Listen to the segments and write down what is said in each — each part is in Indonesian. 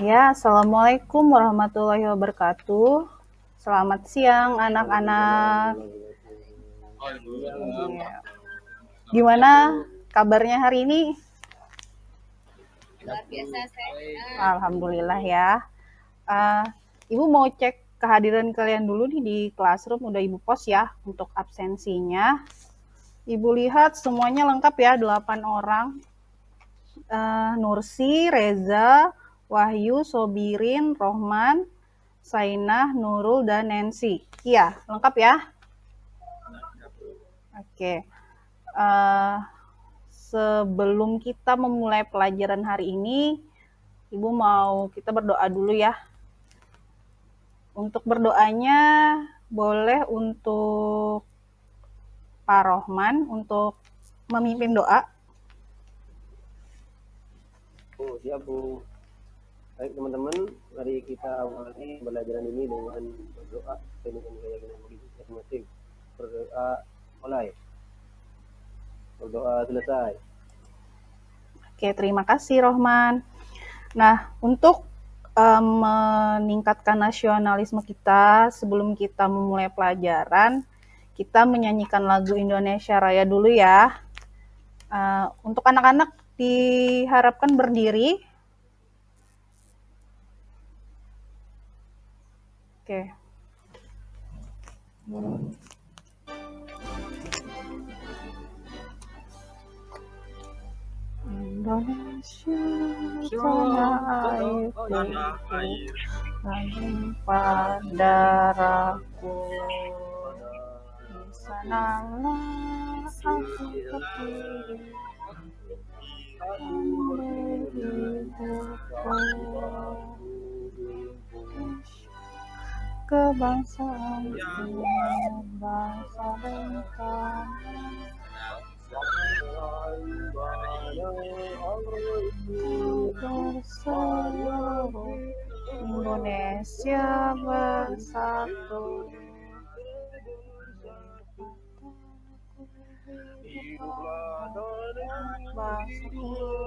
Ya, Assalamualaikum warahmatullahi wabarakatuh. Selamat siang anak-anak. Ya. Gimana kabarnya hari ini? Luar biasa sehat. Alhamdulillah ya. Uh, Ibu mau cek kehadiran kalian dulu nih di classroom, udah Ibu post ya untuk absensinya. Ibu lihat semuanya lengkap ya, 8 orang. Nursi, Reza, Wahyu, Sobirin, Rohman, Sainah, Nurul, dan Nancy. Iya, lengkap ya? Oke. Uh, Sebelum kita memulai pelajaran hari ini, Ibu mau kita berdoa dulu ya. Untuk berdoanya, boleh untuk Pak Rohman untuk memimpin doa. Oh, siap Bu. Baik teman-teman, mari kita awali pembelajaran ini dengan berdoa dengan keyakinan diri masing-masing. Berdoa mulai. Berdoa selesai. Oke, terima kasih Rohman. Nah, untuk meningkatkan nasionalisme kita, sebelum kita memulai pelajaran, kita menyanyikan lagu Indonesia Raya dulu ya. Untuk anak-anak diharapkan berdiri. Oke. Indonesia tanah airku, tanpa darahku, di sanalah aku berdiri, kebangsaan bangsa bangsa berseluruh Indonesia bersatu.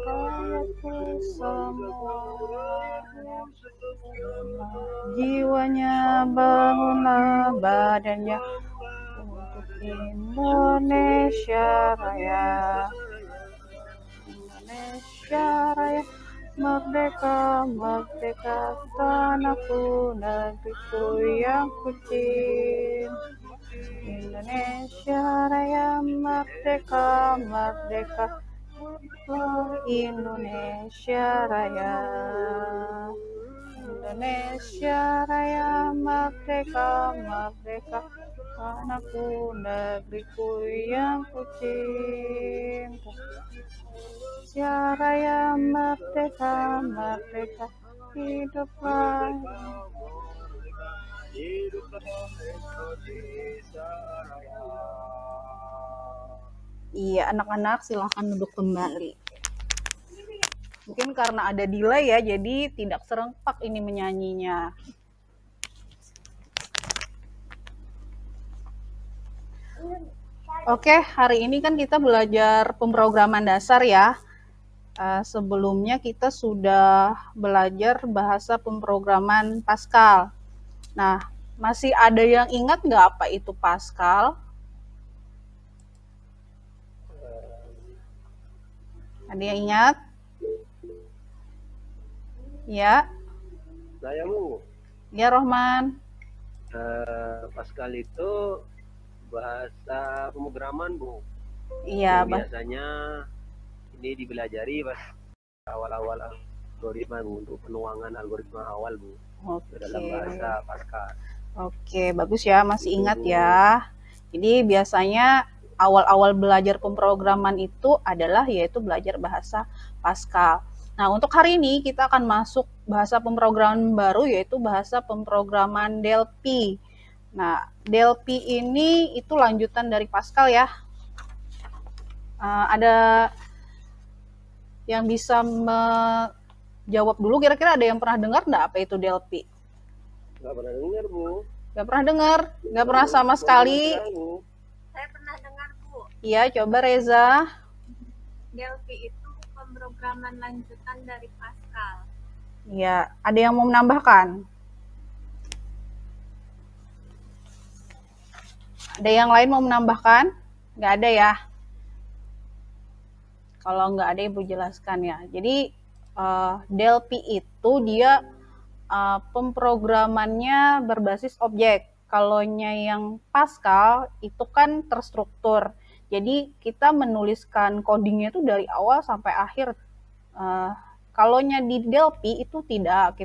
Rakyatku semuanya, jiwanya bangunlah badannya untuk Indonesia Raya. Indonesia Raya, merdeka, merdeka, tanahku, negeriku yang kucinta. Indonesia Raya, merdeka, merdeka, Indonesia Raya. Indonesia Raya, merdeka, merdeka, tanahku, negeriku yang kucinta. Indonesia Raya, merdeka, merdeka, hiduplah Indonesia Raya. Iya, anak-anak silahkan duduk kembali. Mungkin karena ada delay ya, jadi tidak serempak ini menyanyinya. Oke, hari ini kan kita belajar pemrograman dasar ya. Sebelumnya kita sudah belajar bahasa pemrograman Pascal. Nah, masih ada yang ingat nggak apa itu Pascal? Ada yang ingat? Ya. Saya Bu. Ya, Rohman. Pascal itu bahasa pemrograman Bu. Iya, biasanya ini dipelajari pas awal-awal algoritma Bu, untuk penuangan algoritma awal Bu. Oke. Dalam bahasa Pascal. Oke, bagus ya, masih ingat ya. Jadi biasanya awal-awal belajar pemrograman itu adalah yaitu belajar bahasa Pascal. Nah, untuk hari ini kita akan masuk bahasa pemrograman baru yaitu bahasa pemrograman Delphi. Nah, Delphi ini itu lanjutan dari Pascal ya. Ada yang bisa menjawab dulu, kira-kira ada yang pernah dengar nggak apa itu Delphi? Nggak pernah dengar Bu. Nggak pernah dengar? Nggak pernah sama sekali? Saya pernah dengar Bu. Iya, coba Reza. Delphi itu pemrograman lanjutan dari Pascal. Ya, ada yang mau menambahkan? Ada yang lain mau menambahkan? Nggak ada ya? Kalau nggak ada, Ibu jelaskan ya. Jadi, Delphi itu dia pemrogramannya berbasis objek. Kalaunya yang Pascal itu kan terstruktur. Jadi kita menuliskan codingnya itu dari awal sampai akhir. Kalaunya di Delphi itu tidak,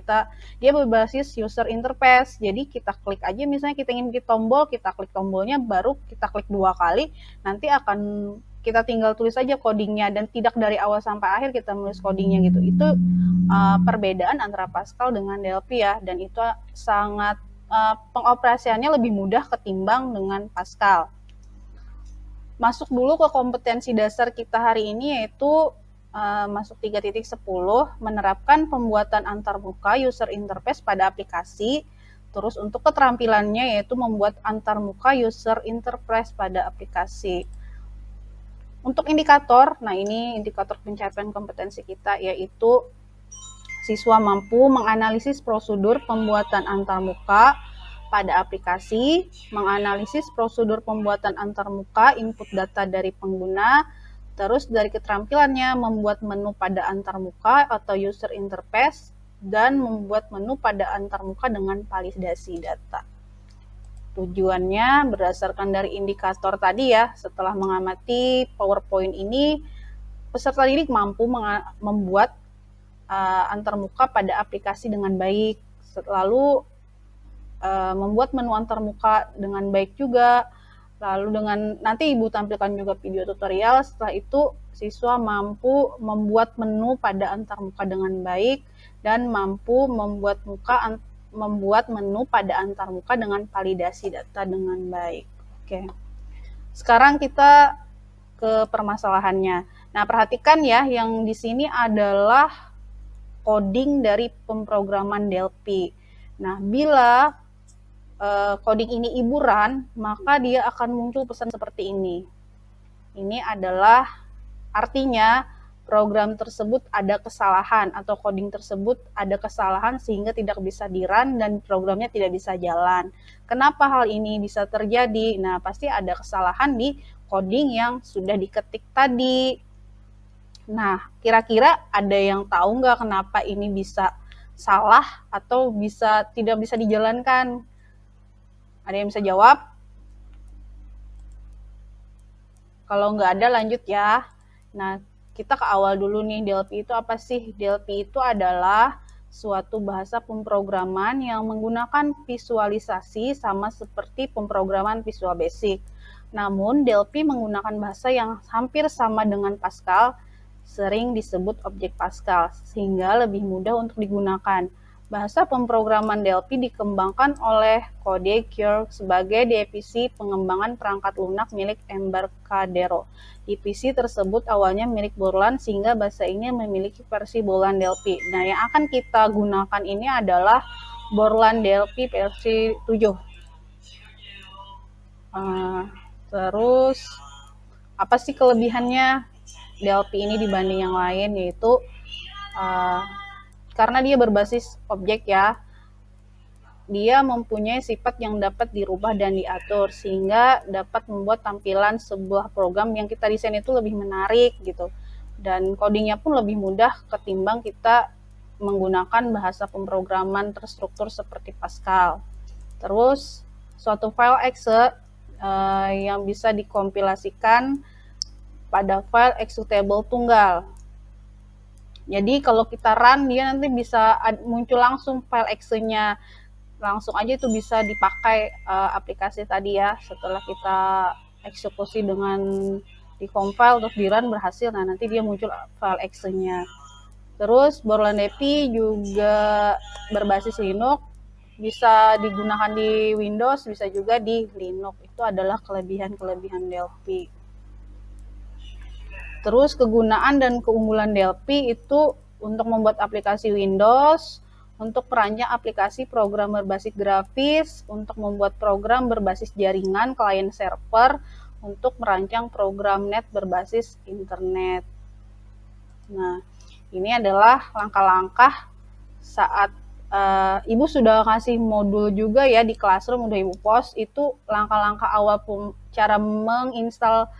dia berbasis user interface. Jadi kita klik aja, misalnya kita ingin bikin tombol, kita klik tombolnya, baru kita klik 2 kali, nanti akan kita tinggal tulis aja codingnya, dan tidak dari awal sampai akhir kita menulis codingnya gitu. Itu perbedaan antara Pascal dengan Delphi ya, dan itu sangat pengoperasiannya lebih mudah ketimbang dengan Pascal. Masuk dulu ke kompetensi dasar kita hari ini, yaitu masuk 3.10, menerapkan pembuatan antarmuka user interface pada aplikasi. Terus untuk keterampilannya yaitu membuat antarmuka user interface pada aplikasi. Untuk indikator, nah ini indikator pencapaian kompetensi kita, yaitu siswa mampu menganalisis prosedur pembuatan antarmuka pada aplikasi, menganalisis prosedur pembuatan antarmuka input data dari pengguna. Terus dari keterampilannya membuat menu pada antarmuka atau user interface, dan membuat menu pada antarmuka dengan validasi data. Tujuannya berdasarkan dari indikator tadi ya, setelah mengamati PowerPoint ini, peserta didik mampu membuat antarmuka pada aplikasi dengan baik, lalu membuat menu antarmuka dengan baik juga. Lalu dengan nanti Ibu tampilkan juga video tutorial. Setelah itu siswa mampu membuat menu pada antarmuka dengan baik dan mampu membuat menu pada antarmuka dengan validasi data dengan baik. Oke. Sekarang kita ke permasalahannya. Nah, perhatikan ya, yang di sini adalah coding dari pemrograman Delphi. Nah, bila coding ini Ibu run, maka dia akan muncul pesan seperti ini. Ini adalah artinya program tersebut ada kesalahan atau coding tersebut ada kesalahan sehingga tidak bisa di-run dan programnya tidak bisa jalan. Kenapa hal ini bisa terjadi? Nah, pasti ada kesalahan di coding yang sudah diketik tadi. Nah, kira-kira ada yang tahu nggak kenapa ini bisa salah atau tidak bisa dijalankan? Ada yang bisa jawab? Kalau nggak ada, lanjut ya. Nah, kita ke awal dulu nih, Delphi itu apa sih? Delphi itu adalah suatu bahasa pemrograman yang menggunakan visualisasi sama seperti pemrograman Visual Basic. Namun, Delphi menggunakan bahasa yang hampir sama dengan Pascal, sering disebut objek Pascal, sehingga lebih mudah untuk digunakan. Bahasa pemrograman Delphi dikembangkan oleh Codecure sebagai divisi pengembangan perangkat lunak milik Embarcadero. Divisi tersebut awalnya milik Borland, sehingga bahasa ini memiliki versi Borland Delphi. Nah, yang akan kita gunakan ini adalah Borland Delphi versi 7. Terus, apa sih kelebihannya Delphi ini dibanding yang lain? Yaitu karena dia berbasis objek ya, dia mempunyai sifat yang dapat dirubah dan diatur, sehingga dapat membuat tampilan sebuah program yang kita desain itu lebih menarik gitu. Dan codingnya pun lebih mudah ketimbang kita menggunakan bahasa pemrograman terstruktur seperti Pascal. Terus, suatu file exe yang bisa dikompilasikan pada file executable tunggal. Jadi kalau kita run, dia nanti bisa muncul langsung file exe-nya, langsung aja itu bisa dipakai aplikasi tadi ya. Setelah kita eksekusi dengan di compile terus di run berhasil, nah nanti dia muncul file exe-nya. Terus Borland Delphi juga berbasis Linux, bisa digunakan di Windows, bisa juga di Linux. Itu adalah kelebihan-kelebihan Delphi. Terus kegunaan dan keunggulan Delphi itu untuk membuat aplikasi Windows, untuk merancang aplikasi program berbasis grafis, untuk membuat program berbasis jaringan client server, untuk merancang program net berbasis internet. Nah, ini adalah langkah-langkah saat Ibu sudah kasih modul juga ya di Classroom, udah Ibu post, itu langkah-langkah awal cara menginstal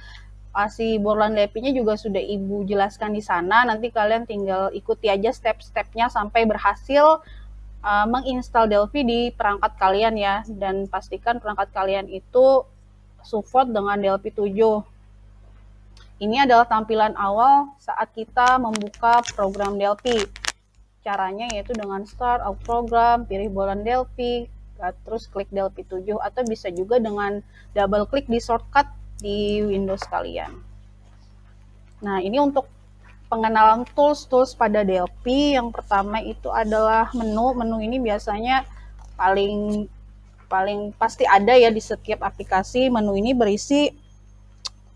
si Borland Delphi-nya juga sudah Ibu jelaskan di sana. Nanti kalian tinggal ikuti aja step-stepnya sampai berhasil menginstal Delphi di perangkat kalian ya, dan pastikan perangkat kalian itu support dengan Delphi 7. Ini adalah tampilan awal saat kita membuka program Delphi. Caranya yaitu dengan start out program, pilih Borland Delphi, terus klik Delphi 7, atau bisa juga dengan double klik di shortcut di Windows kalian. Nah, ini untuk pengenalan tools pada Delphi. Yang pertama itu adalah menu. Menu ini biasanya paling pasti ada ya di setiap aplikasi. Menu ini berisi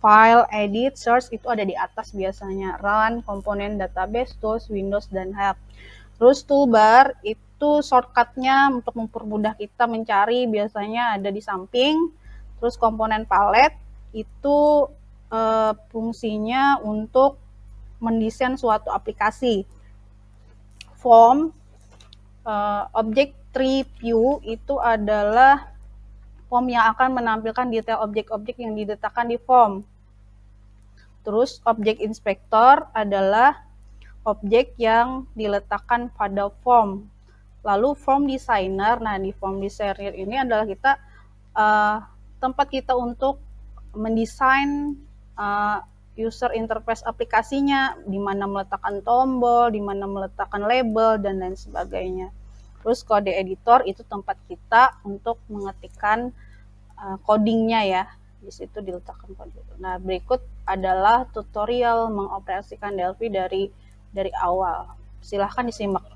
file, edit, search, itu ada di atas biasanya. Run, komponen, database, tools, Windows, dan help. Terus toolbar itu shortcutnya untuk mempermudah kita mencari biasanya ada di samping. Terus komponen palette itu fungsinya untuk mendesain suatu aplikasi. Form, object tree view itu adalah form yang akan menampilkan detail objek-objek yang diletakkan di form. Terus object inspector adalah objek yang diletakkan pada form. Lalu form designer, nah di form designer ini adalah kita tempat kita untuk mendesain user interface aplikasinya, di mana meletakkan tombol, di mana meletakkan label, dan lain sebagainya. Terus kode editor itu tempat kita untuk mengetikkan codingnya ya, di situ diletakkan kode. Nah, berikut adalah tutorial mengoperasikan Delphi dari awal. Silahkan disimak.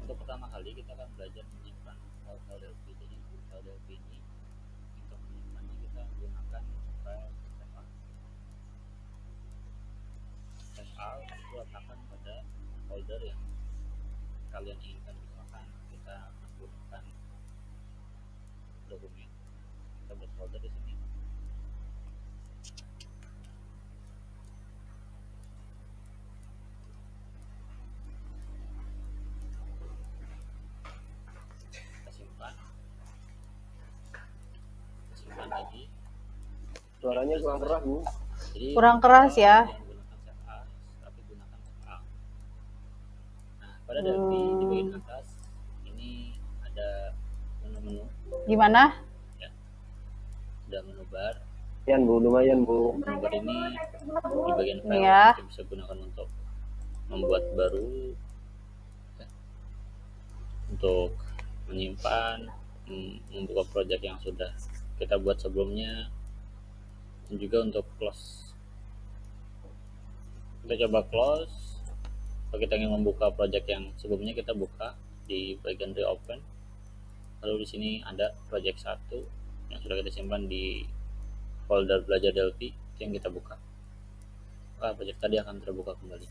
Untuk pertama kali kita akan belajar menyimpan file Delphi. Jadi file Delphi ini untuk menyimpannya kita menggunakan file save. Save itu letakkan pada folder yang kalian inginkan. Misalkan kita menggunakan dokumen, kita buat folder di sini. Simpan lagi. Suaranya kurang keras, Bu. Jadi, kurang keras ya. Tapi gunakan save as. Nah, pada Delphi di bagian atas ini ada menu-menu. Di mana? Ya. Ada menu bar. Lumayan, Bu, lumayan, Bu. Menu bar ini di bagian file ya. Kita bisa gunakan untuk membuat baru, ya. Untuk menyimpan, membuka project yang sudah kita buat sebelumnya, dan juga untuk close. Kita coba close. Kalau kita ingin membuka project yang sebelumnya, kita buka di bagian reopen. Lalu di sini ada project 1 yang sudah kita simpan di folder belajar Delphi, itu yang kita buka. Project tadi akan terbuka kembali.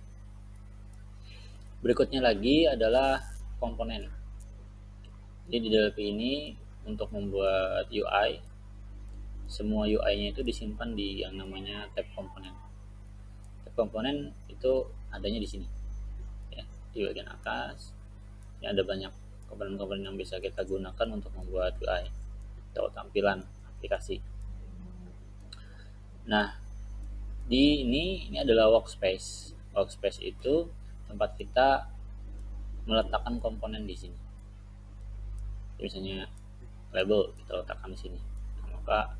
Berikutnya lagi adalah komponen. Jadi di Delphi ini untuk membuat UI, semua UI-nya itu disimpan di yang namanya tab komponen. Tab komponen itu adanya di sini, ya, di bagian atas. Ya, ada banyak komponen-komponen yang bisa kita gunakan untuk membuat UI atau tampilan aplikasi. Nah, ini adalah workspace. Workspace itu tempat kita meletakkan komponen di sini. Misalnya label kita letakkan di sini, maka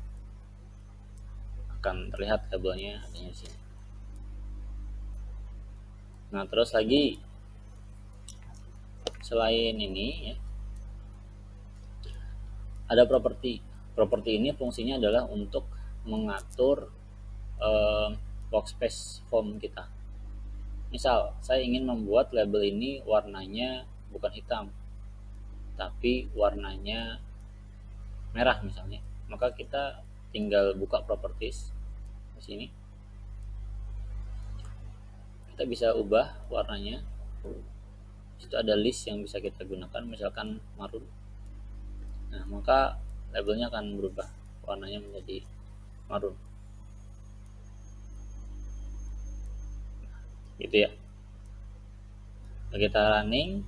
akan terlihat labelnya adanya di sini. Nah, terus lagi selain ini ya, ada properti. Properti ini fungsinya adalah untuk mengatur workspace form kita. Misal saya ingin membuat label ini warnanya bukan hitam, tapi warnanya merah misalnya, maka kita tinggal buka properties di sini. Kita bisa ubah warnanya itu ada list yang bisa kita gunakan, misalkan marun. Nah, maka labelnya akan berubah warnanya menjadi marun. Gitu ya. Nah, kita running,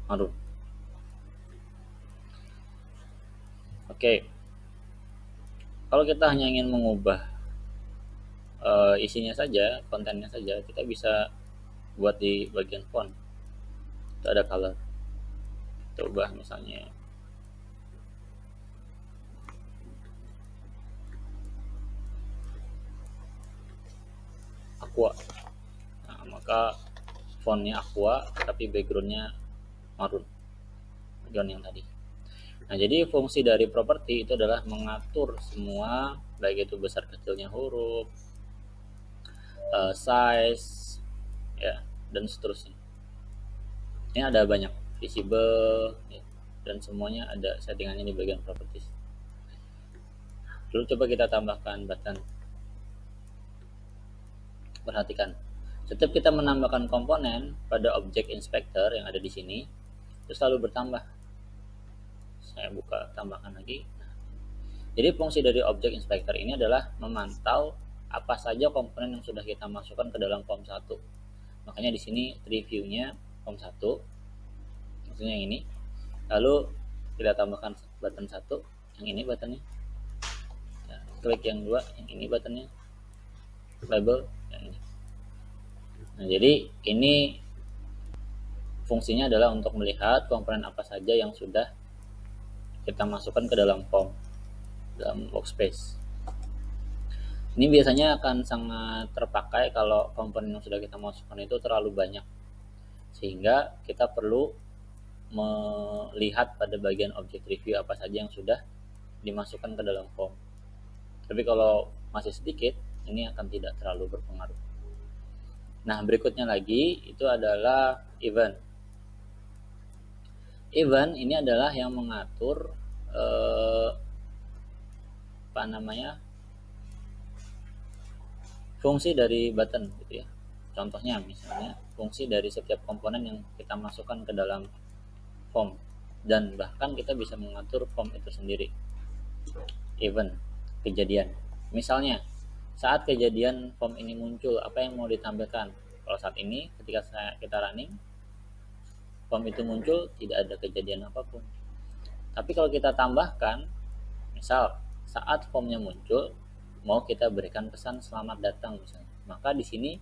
marun. Oke. Kalau kita hanya ingin mengubah isinya saja, kontennya saja, kita bisa buat di bagian font. Itu ada color. Kita ubah misalnya aqua. Nah, maka fontnya aqua tapi backgroundnya marun, background yang tadi. Nah, jadi fungsi dari properti itu adalah mengatur semua, baik itu besar kecilnya huruf, size, ya, dan seterusnya. Ini ada banyak, visible, ya, dan semuanya ada settingannya di bagian properties. Lalu coba kita tambahkan button. Perhatikan, setiap kita menambahkan komponen pada objek inspector yang ada di sini, itu selalu bertambah. Saya buka, tambahkan lagi. Jadi fungsi dari objek inspector ini adalah memantau apa saja komponen yang sudah kita masukkan ke dalam form 1. Makanya di sini reviewnya form 1, maksudnya yang ini. Lalu kita tambahkan button 1, yang ini buttonnya. Ya, klik yang 2, yang ini buttonnya. Label, yang ini. Nah, jadi ini fungsinya adalah untuk melihat komponen apa saja yang sudah kita masukkan ke dalam form, dalam workspace. Ini biasanya akan sangat terpakai kalau komponen yang sudah kita masukkan itu terlalu banyak, sehingga kita perlu melihat pada bagian objek review apa saja yang sudah dimasukkan ke dalam form. Tapi kalau masih sedikit, ini akan tidak terlalu berpengaruh. Nah, berikutnya lagi itu adalah event. Event ini adalah yang mengatur fungsi dari button gitu ya. Contohnya misalnya fungsi dari setiap komponen yang kita masukkan ke dalam form, dan bahkan kita bisa mengatur form itu sendiri. Event, kejadian. Misalnya saat kejadian form ini muncul, apa yang mau ditampilkan? Kalau saat ini ketika kita running, form itu muncul, tidak ada kejadian apapun. Tapi kalau kita tambahkan, misal saat formnya muncul, mau kita berikan pesan selamat datang misalnya, maka di sini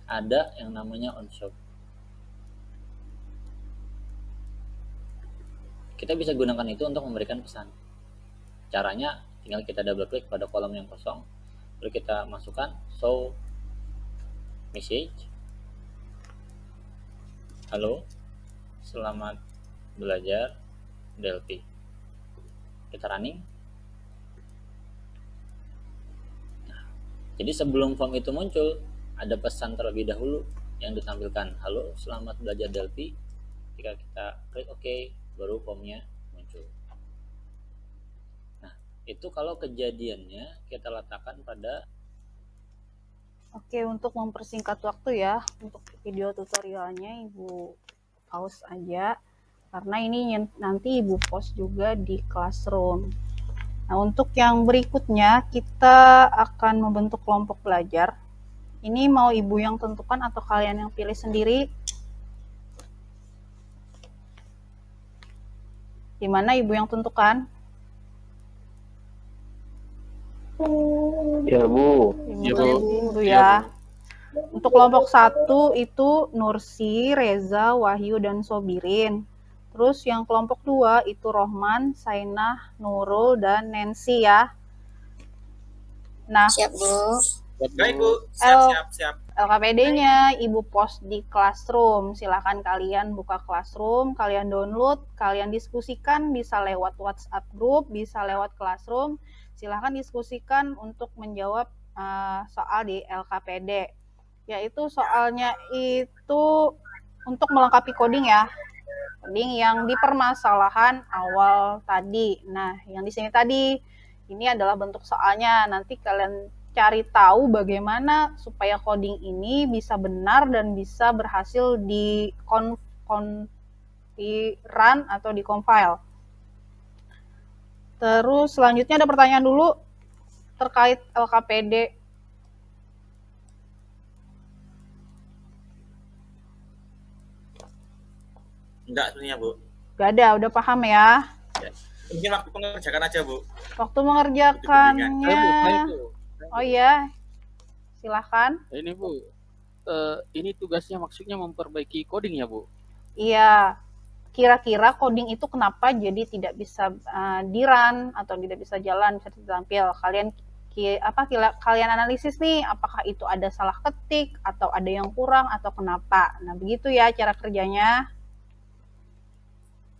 ada yang namanya on show. Kita bisa gunakan itu untuk memberikan pesan. Caranya tinggal kita double klik pada kolom yang kosong, lalu kita masukkan show message, halo, selamat belajar Delphi. Kita running. Nah, jadi sebelum form itu muncul, ada pesan terlebih dahulu yang ditampilkan, halo, selamat belajar Delphi. Ketika kita klik OK, baru formnya muncul. Nah, itu kalau kejadiannya kita letakkan pada. Oke, untuk mempersingkat waktu ya, untuk video tutorialnya Ibu pause aja, karena ini nanti Ibu post juga di Classroom. Nah, untuk yang berikutnya kita akan membentuk kelompok belajar. Ini mau Ibu yang tentukan atau kalian yang pilih sendiri? Di mana Ibu yang tentukan? Ya Bu. Ibu ya. Untuk kelompok 1 itu Nursi, Reza, Wahyu, dan Sobirin. Terus yang kelompok 2 itu Rohman, Sainah, Nurul, dan Nancy ya. Nah, Siap, Bu. Baik, Bu. Siap. LKPD-nya Ibu post di Classroom. Silahkan kalian buka Classroom, kalian download, kalian diskusikan, bisa lewat WhatsApp group, bisa lewat Classroom. Silahkan diskusikan untuk menjawab soal di LKPD. Yaitu soalnya itu untuk melengkapi coding ya. Coding yang di permasalahan awal tadi. Nah, yang di sini tadi, ini adalah bentuk soalnya. Nanti kalian cari tahu bagaimana supaya coding ini bisa benar dan bisa berhasil di run atau di compile. Terus selanjutnya ada pertanyaan dulu terkait LKPD. Enggak sebenarnya, Bu. Gak ada, udah paham ya? Ya. Mungkin waktu pengerjakan aja, Bu. Waktu mengerjakannya, oh iya, silahkan. Ini Bu, ini tugasnya maksudnya memperbaiki coding ya Bu? Iya, kira-kira coding itu kenapa jadi tidak bisa di-run atau tidak bisa jalan, bisa ditampil. Kalian analisis nih, apakah itu ada salah ketik atau ada yang kurang atau kenapa. Nah, begitu ya cara kerjanya.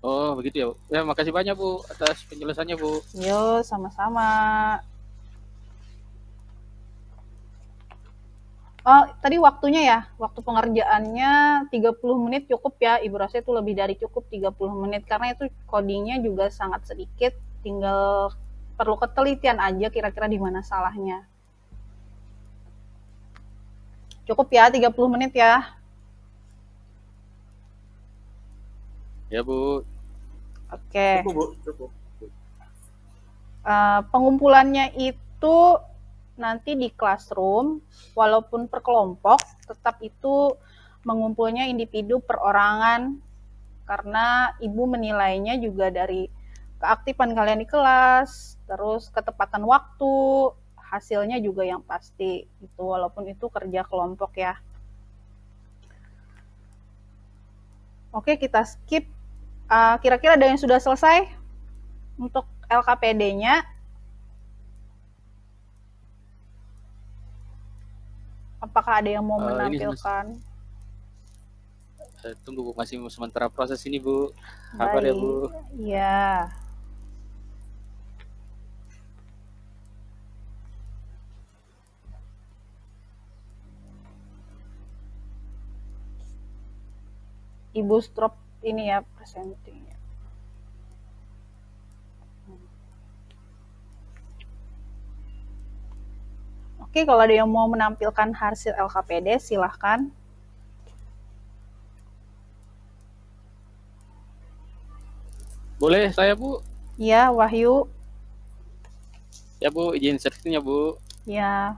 Oh begitu ya Bu. Ya makasih banyak Bu atas penjelasannya Bu. Yo, sama-sama. Oh, tadi waktunya ya, waktu pengerjaannya 30 menit cukup ya, Ibu rasa itu lebih dari cukup 30 menit, karena itu codingnya juga sangat sedikit, tinggal perlu ketelitian aja kira-kira di mana salahnya. Cukup ya, 30 menit ya. Ya Bu. Oke. Cukup, Bu. Cukup. Pengumpulannya itu nanti di classroom, walaupun per kelompok, tetap itu mengumpulnya individu perorangan, karena Ibu menilainya juga dari keaktifan kalian di kelas, terus ketepatan waktu, hasilnya juga yang pasti, itu walaupun itu kerja kelompok ya. Oke, kita skip. Kira-kira ada yang sudah selesai untuk LKPD-nya? Apakah ada yang mau menampilkan? Tunggu Bu, masih sementara proses ini Bu. Sabar ya Bu. Iya. Ibu stop ini ya presentingnya. Oke, kalau ada yang mau menampilkan hasil LKPD, silahkan. Boleh saya Bu? Ya, Wahyu. Ya Bu, izin sharingnya Bu. Ya.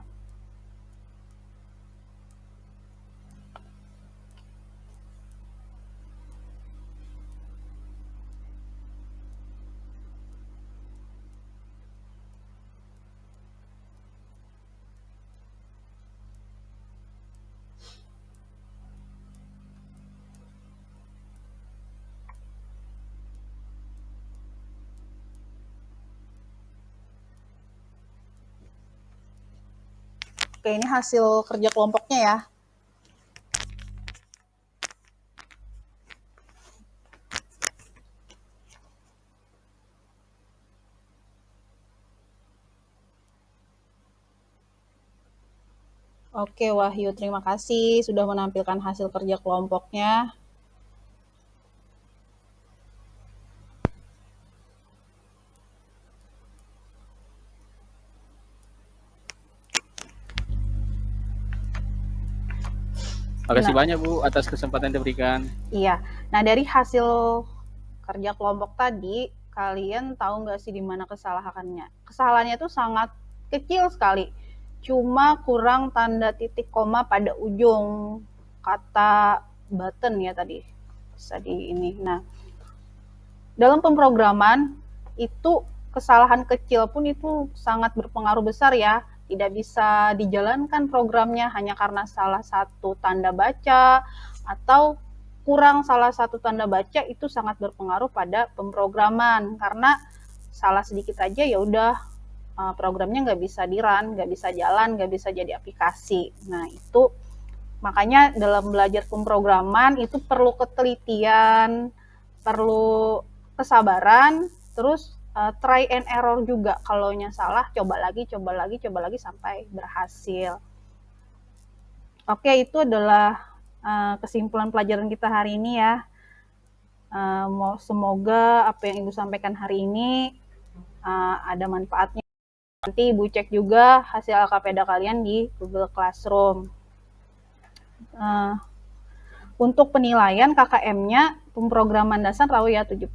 Oke, ini hasil kerja kelompoknya ya. Oke, Wahyu, terima kasih sudah menampilkan hasil kerja kelompoknya. Makasih banyak Bu atas kesempatan yang diberikan. Iya, nah dari hasil kerja kelompok tadi, kalian tahu nggak sih di mana kesalahannya? Kesalahannya itu sangat kecil sekali, cuma kurang tanda titik koma pada ujung kata button ya tadi. Bisa di ini. Nah, dalam pemrograman itu kesalahan kecil pun itu sangat berpengaruh besar ya. Tidak bisa dijalankan programnya hanya karena salah satu tanda baca atau kurang salah satu tanda baca, itu sangat berpengaruh pada pemrograman, karena salah sedikit aja ya udah programnya nggak bisa di-run, nggak bisa jalan, nggak bisa jadi aplikasi. Nah itu makanya dalam belajar pemrograman itu perlu ketelitian, perlu kesabaran, terus try and error juga. Kalau salah, coba lagi sampai berhasil. Oke, itu adalah kesimpulan pelajaran kita hari ini ya. Semoga apa yang Ibu sampaikan hari ini ada manfaatnya. Nanti Ibu cek juga hasil LKPD kalian di Google Classroom. Untuk penilaian KKM-nya pemrograman dasar tahu ya 75.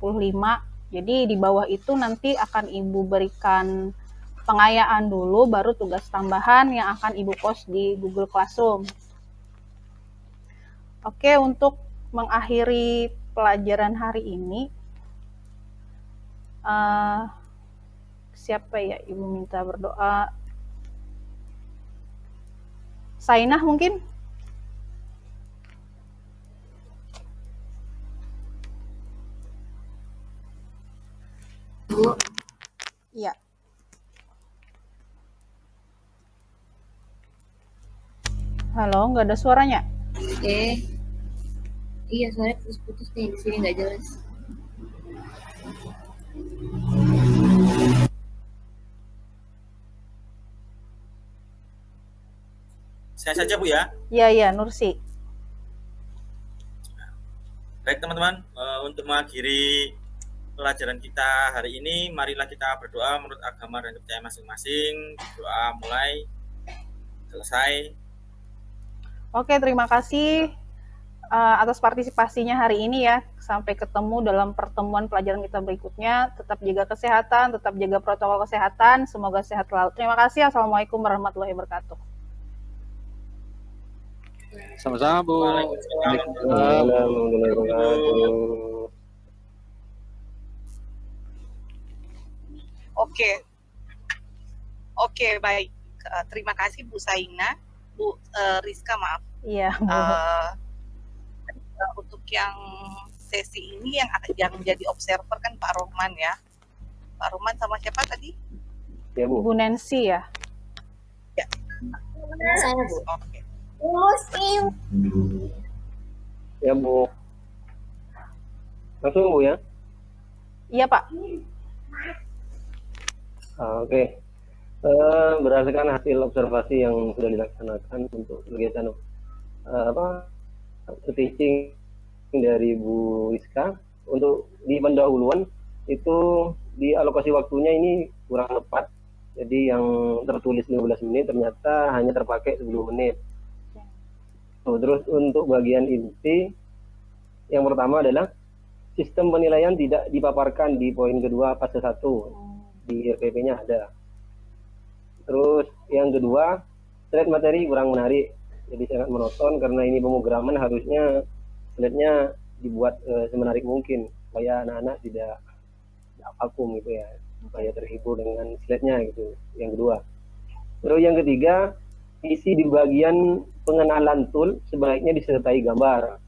Jadi di bawah itu nanti akan Ibu berikan pengayaan dulu, baru tugas tambahan yang akan Ibu post di Google Classroom. Oke, untuk mengakhiri pelajaran hari ini, siapa ya Ibu minta berdoa? Sainah mungkin? Bu. Iya. Halo, nggak ada suaranya? Iya, suaranya putus-putus nih, di sini nggak jelas. Saya saja Bu ya. Iya, Nursi. Baik teman-teman, untuk mengakhiri pelajaran kita hari ini, marilah kita berdoa menurut agama dan kepercayaan masing-masing. Doa mulai, selesai. Oke, terima kasih atas partisipasinya hari ini ya. Sampai ketemu dalam pertemuan pelajaran kita berikutnya. Tetap jaga kesehatan, tetap jaga protokol kesehatan. Semoga sehat selalu. Terima kasih. Assalamualaikum warahmatullahi wabarakatuh. Sama-sama, Bu. Waalaikumsalam. Oke, baik. Terima kasih Bu Saina, Bu Rizka, maaf. Iya. Untuk yang sesi ini yang jadi observer kan Pak Rohman ya. Pak Rohman sama siapa tadi? Ya Bu. Bu Nancy ya. Saya, Bu. Oke. Ya Bu. Langsung Bu ya. Iya Pak. Oke. Berdasarkan hasil observasi yang sudah dilaksanakan untuk kegiatan teaching dari Bu Rizka, untuk di pendahuluan itu di alokasi waktunya ini kurang tepat. Jadi yang tertulis 15 menit ternyata hanya terpakai 10 menit. Terus untuk bagian inti yang pertama adalah sistem penilaian tidak dipaparkan di poin kedua fase 1 di RPP-nya ada. Terus yang kedua, slide materi kurang menarik, jadi sangat monoton karena ini pemrograman, harusnya slide-nya dibuat semenarik mungkin supaya anak-anak tidak vakum gitu ya, supaya terhibur dengan slide-nya gitu. Yang kedua. Terus yang ketiga, isi di bagian pengenalan tool sebaiknya disertai gambar.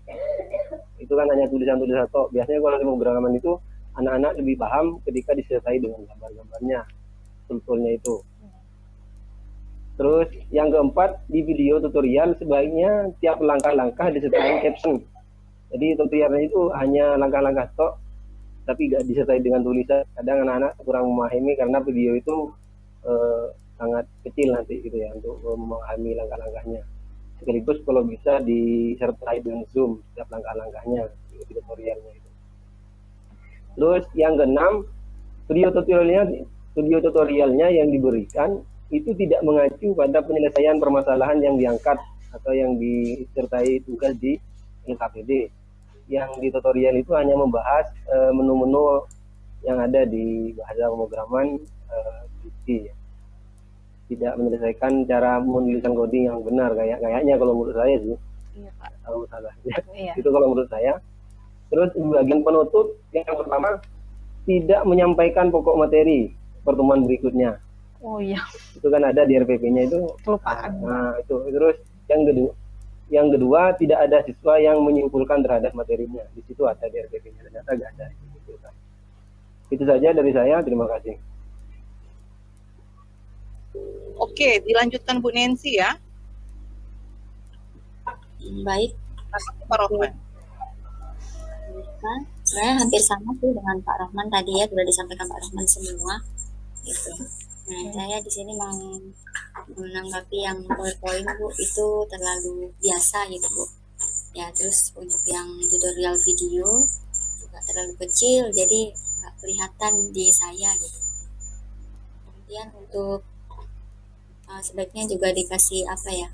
Itu kan hanya tulisan-tulisan tok. Biasanya kalau di pemrograman itu anak-anak lebih paham ketika disertai dengan gambar-gambarnya, tool-toolnya itu. Terus yang keempat, di video tutorial sebaiknya tiap langkah-langkah disertai caption. Jadi tutorialnya itu hanya langkah-langkah tok, tapi nggak disertai dengan tulisan. Kadang anak-anak kurang memahami karena video itu sangat kecil nanti gitu ya untuk memahami langkah-langkahnya. Sekaligus kalau bisa disertai dengan zoom tiap langkah-langkahnya di tutorialnya itu. Terus yang keenam, video tutorialnya yang diberikan itu tidak mengacu pada penyelesaian permasalahan yang diangkat atau yang disertai tugas di LKPD. Yang di tutorial itu hanya membahas menu-menu yang ada di bahasa pemrograman ya. Tidak menyelesaikan cara menuliskan coding yang benar kayaknya kalau menurut saya sih. Iya Pak. Tahu salah. Iya. Itu kalau menurut saya. Terus di bagian penutup yang pertama, tidak menyampaikan pokok materi pertemuan berikutnya. Oh iya. Itu kan ada di RPP-nya itu. Kelupaan. Nah, itu. Terus yang kedua tidak ada siswa yang menyimpulkan terhadap materinya. Di situ ada di RPP-nya, ternyata nggak ada. Itu saja dari saya. Terima kasih. Oke, dilanjutkan Bu Nancy ya. Baik. Pak Rohman. Sebenarnya hampir sama sih dengan Pak Rahman tadi ya, sudah disampaikan Pak Rahman semua gitu. Nah, saya di sini mau menanggapi yang poin-poin Bu, itu terlalu biasa gitu Bu. Ya, terus untuk yang tutorial video juga terlalu kecil, jadi nggak kelihatan di saya gitu. Kemudian untuk sebaiknya juga dikasih apa ya,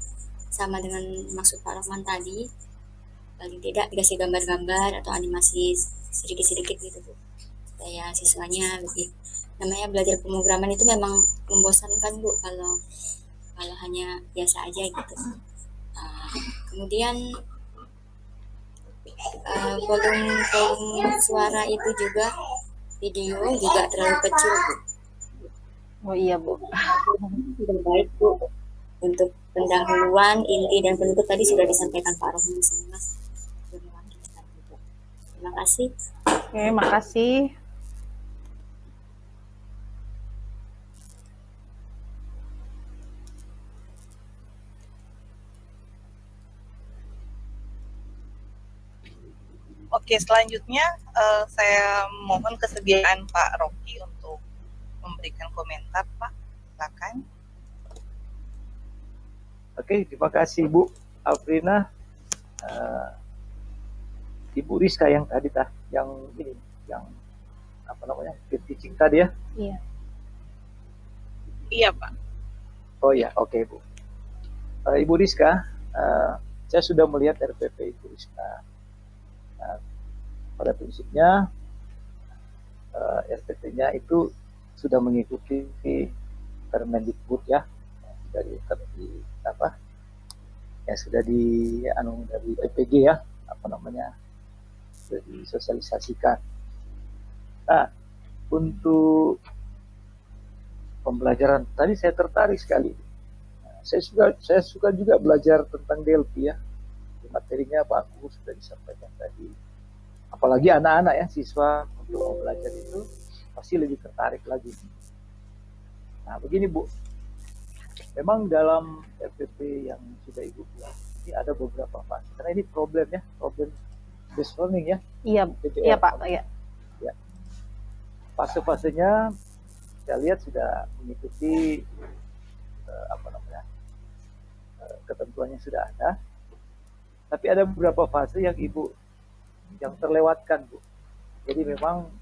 sama dengan maksud Pak Rahman tadi, paling tidak dikasih gambar-gambar atau animasi sedikit-sedikit gitu Bu, supaya siswanya lebih, namanya belajar pemrograman itu memang membosankan Bu kalau kalau hanya biasa aja gitu. Kemudian volume suara itu juga, video juga terlalu kecil Bu. Oh iya Bu. Sudah baik Bu, untuk pendahuluan, inti dan penutup tadi sudah disampaikan Pak Rohman semua. Terima kasih. Oke, makasih. Oke, selanjutnya saya mohon kesediaan Pak Rocky untuk memberikan komentar, Pak. Silakan. Oke, terima kasih Bu Afrina, Ibu Rizka yang tadi yang ini, yang apa namanya, teaching tadi ya? Iya. Iya Pak. Oh ya, oke Bu. Ibu Rizka, saya sudah melihat RPP Ibu Rizka. Pada prinsipnya RPP-nya itu sudah mengikuti Permendikbud ya, dari apa ya, sudah dari PPG ya, apa namanya, sudah disosialisasikan. Nah, untuk pembelajaran tadi saya tertarik sekali. Saya suka juga belajar tentang DLP ya. Materinya bagus, sudah disampaikan tadi. Apalagi anak-anak ya, siswa untuk belajar itu pasti lebih tertarik lagi. Nah, begini Bu. Memang dalam RPP yang sudah Ibu bilang, ini ada beberapa fase. Karena ini problem based learning ya. Iya, iya Pak. Iya. Ya. Fase-fasenya saya lihat sudah mengikuti ketentuannya sudah ada. Tapi ada beberapa fase yang Ibu yang terlewatkan Bu. Jadi memang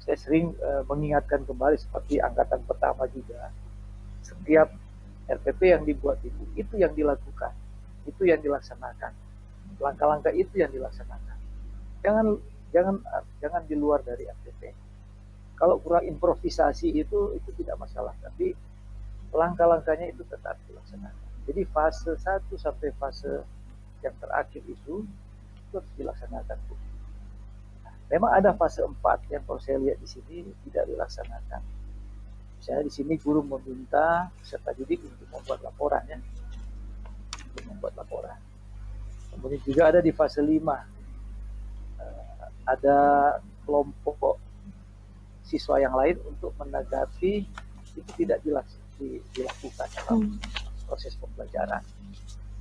saya sering mengingatkan kembali seperti angkatan pertama juga. Setiap RPP yang dibuat itu yang dilakukan, itu yang dilaksanakan. Langkah-langkah itu yang dilaksanakan. Jangan di luar dari RPP. Kalau kurang improvisasi itu tidak masalah, tapi langkah-langkahnya itu tetap dilaksanakan. Jadi fase 1 sampai fase yang terakhir itu harus dilaksanakan. Memang ada fase 4 yang kalau saya lihat di sini tidak dilaksanakan. Misalnya di sini guru meminta peserta didik untuk membuat laporan ya. Kemudian juga ada di fase 5. Ada kelompok siswa yang lain untuk menanggapi, itu tidak dilakukan dalam proses pembelajaran.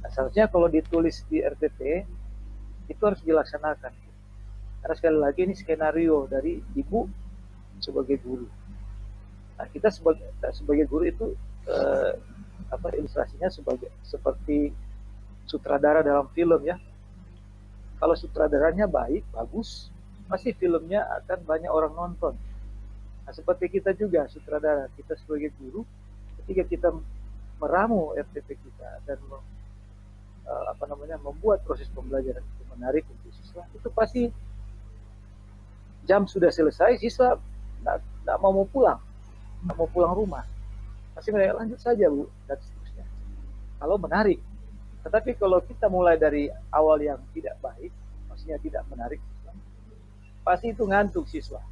Nah, seharusnya kalau ditulis di RPP itu harus dilaksanakan. Karena sekali lagi ini skenario dari Ibu sebagai guru. Nah, kita sebagai guru itu ilustrasinya seperti sutradara dalam film ya. Kalau sutradaranya baik, bagus, pasti filmnya akan banyak orang nonton. Nah, seperti kita juga sutradara, kita sebagai guru, ketika kita meramu RPP kita dan membuat proses pembelajaran itu menarik untuk siswa, itu pasti jam sudah selesai, siswa nggak mau pulang rumah, pasti mereka lanjut saja Bu, dan seterusnya. Kalau menarik. Tetapi kalau kita mulai dari awal yang tidak baik, maksudnya tidak menarik, pasti itu ngantuk siswa.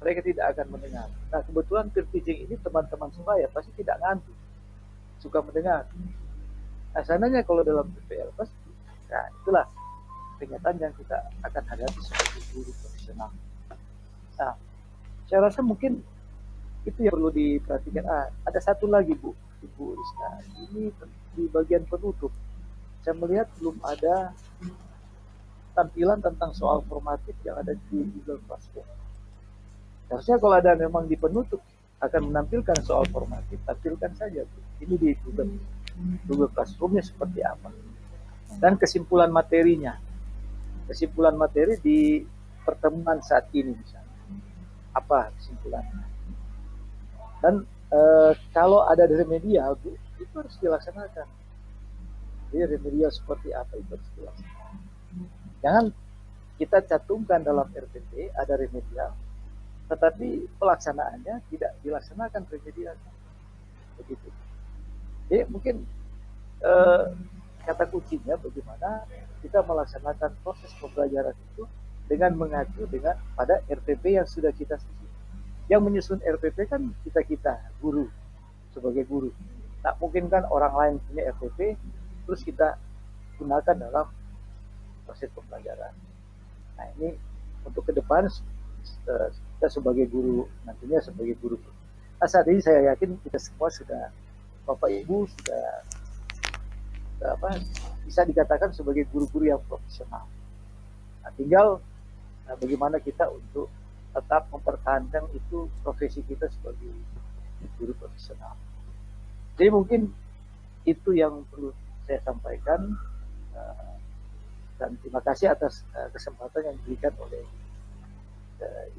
Mereka tidak akan mendengar. Nah, kebetulan peer teaching ini teman-teman saya pasti tidak ngantuk, suka mendengar. Nah, seandainya kalau dalam PPL pasti, nah itulah kenyataan yang kita akan hadapi sebagai guru profesional. Nah, saya rasa mungkin itu yang perlu diperhatikan. Ada satu lagi Bu, Ibu Rizka, ini di bagian penutup. Saya melihat belum ada tampilan tentang soal formatif yang ada di Google Classroom. Harusnya kalau ada memang di penutup akan menampilkan soal formatif, tampilkan saja Bu. Ini di Google Classroom-nya seperti apa. Dan kesimpulan materinya. Kesimpulan materi di pertemuan saat ini misalnya. apa kesimpulannya. Dan kalau ada remedial itu harus dilaksanakan. Jadi remedial seperti apa itu harus dilaksanakan. Jangan kita cantumkan dalam RPP ada remedial, tetapi pelaksanaannya tidak dilaksanakan remedialnya. Begitu. Jadi mungkin kata kuncinya bagaimana kita melaksanakan proses pembelajaran itu dengan mengacu dengan pada RPP yang sudah kita susun. Yang menyusun RPP kan kita guru sebagai guru. Tak mungkin kan orang lain punya RPP terus kita gunakan dalam proses pembelajaran. Nah ini untuk ke depan kita sebagai guru nantinya sebagai guru. Nah, saat ini saya yakin kita semua sudah Bapak Ibu sudah bisa dikatakan sebagai guru-guru yang profesional. Nah, tinggal bagaimana kita untuk tetap mempertahankan itu profesi kita sebagai guru profesional. Jadi mungkin itu yang perlu saya sampaikan dan terima kasih atas kesempatan yang diberikan oleh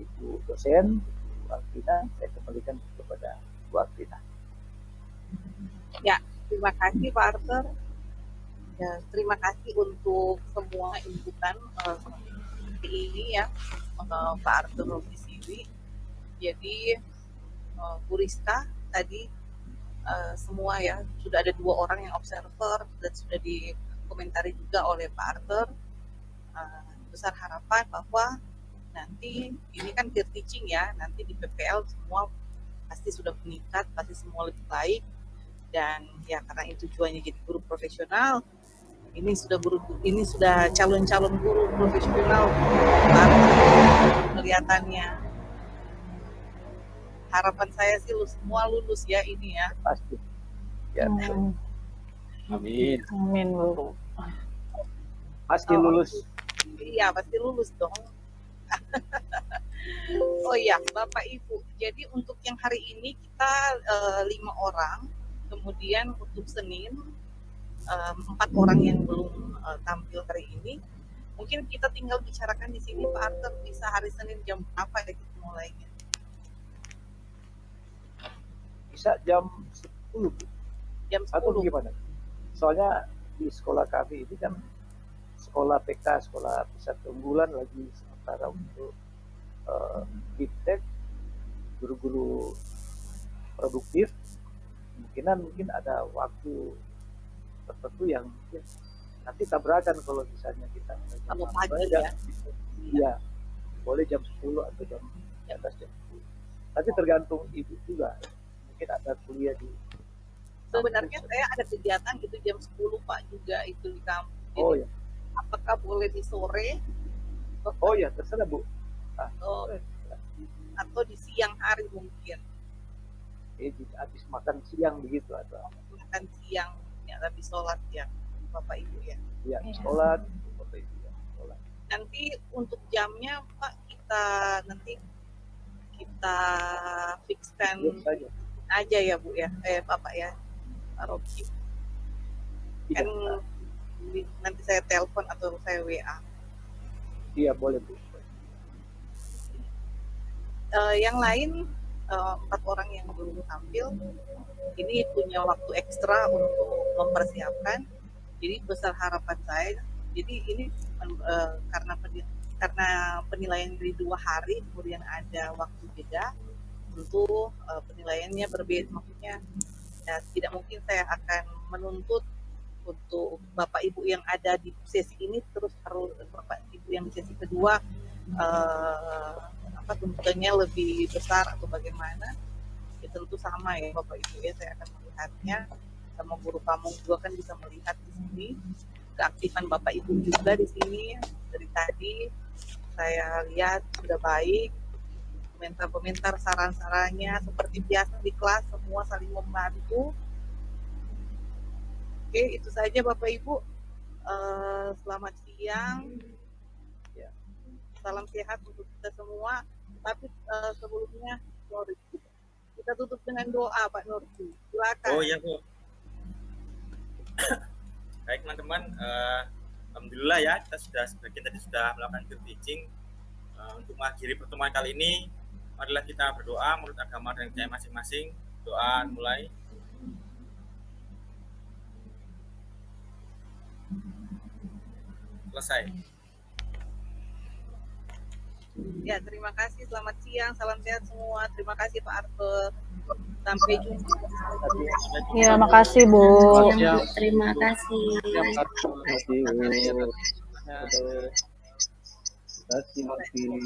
Ibu dosen, Ibu Alvina. Saya kembalikan kepada Ibu Alvina. Ya, terima kasih Pak Arthur. Ya, terima kasih untuk semua inputan seperti ini ya, Pak Arthur di sini. Jadi Bu Rizka tadi semua ya sudah ada 2 orang yang observer dan sudah dikomentari juga oleh Pak Arthur. Besar harapan bahwa nanti ini kan peer teaching ya, nanti di PPL semua pasti sudah meningkat, pasti semua lebih baik. Dan ya karena itu tujuannya jadi guru profesional, ini sudah calon-calon guru profesional kelihatannya. Harapan saya sih semua lulus ya ini ya. Pasti. Ya. Amin. Amin Bu. Pasti lulus. Iya pasti lulus dong. Oh iya Bapak Ibu, jadi untuk yang hari ini kita 5 orang, kemudian untuk Senin 4 orang yang belum tampil hari ini. Mungkin kita tinggal bicarakan di sini Pak Arthur, bisa hari Senin jam berapa ya kita mulainya? Bisa jam 10. Jam 10. Atau gimana? Soalnya di sekolah kami ini kan sekolah PK, sekolah pusat unggulan lagi sementara untuk Biptek, guru-guru produktif. Mungkin ada waktu tertentu yang mungkin nanti tabrakan kalau misalnya kita Kalau pagi ya. Iya, boleh jam 10 atau jam di atas jam 10. Tapi tergantung ibu juga. Mungkin ada kuliah di Sebenarnya saya ada kegiatan gitu jam 10 Pak juga itu di kampus. Jadi, oh ya. apakah boleh di sore? Oh ya, terserah Bu. Atau di siang hari mungkin. Habis makan siang begitu atau Makan siang ya, habis sholat ya Bapak Ibu ya. ya sholat Bapak Ibu ya sholat. Nanti untuk jamnya Pak nanti kita fixkan saja aja ya Bu ya, Bapak ya, Pak Rocky. Kan nanti saya telepon atau saya WA. Iya boleh Bu. Yang lain 4 orang yang belum tampil ini punya waktu ekstra untuk mempersiapkan. Jadi besar harapan saya. Jadi ini karena penilaian dari 2 hari, kemudian ada waktu jeda, tentu penilaiannya berbeda. Maksudnya ya, tidak mungkin saya akan menuntut untuk Bapak Ibu yang ada di sesi ini terus harus Bapak Ibu yang di sesi kedua tuntutannya lebih besar atau bagaimana. Ya tentu sama ya Bapak Ibu ya, saya akan melihatnya sama guru kamu juga kan bisa melihat di sini keaktifan Bapak Ibu juga di sini. Dari tadi saya lihat sudah baik, komentar-komentar, saran-sarannya seperti biasa di kelas semua saling membantu. Oke, itu saja Bapak Ibu. Selamat siang. Ya. Salam sehat untuk kita semua. Tapi sebelumnya kita tutup dengan doa Pak Nurti. Silakan. Oh iya Bu. Baik teman-teman, alhamdulillah ya kita sebagian tadi sudah melakukan peer teaching. Untuk mengakhiri pertemuan kali ini marilah kita berdoa menurut agama dan percaya masing-masing. Doa mulai. Selesai. Ya, terima kasih. Selamat siang. Salam sehat semua. Terima kasih Pak Arthur. Sampai jumpa. Ya, makasih Bu. Ya, terima kasih. Terima kasih, Bu. Terima kasih, Bu.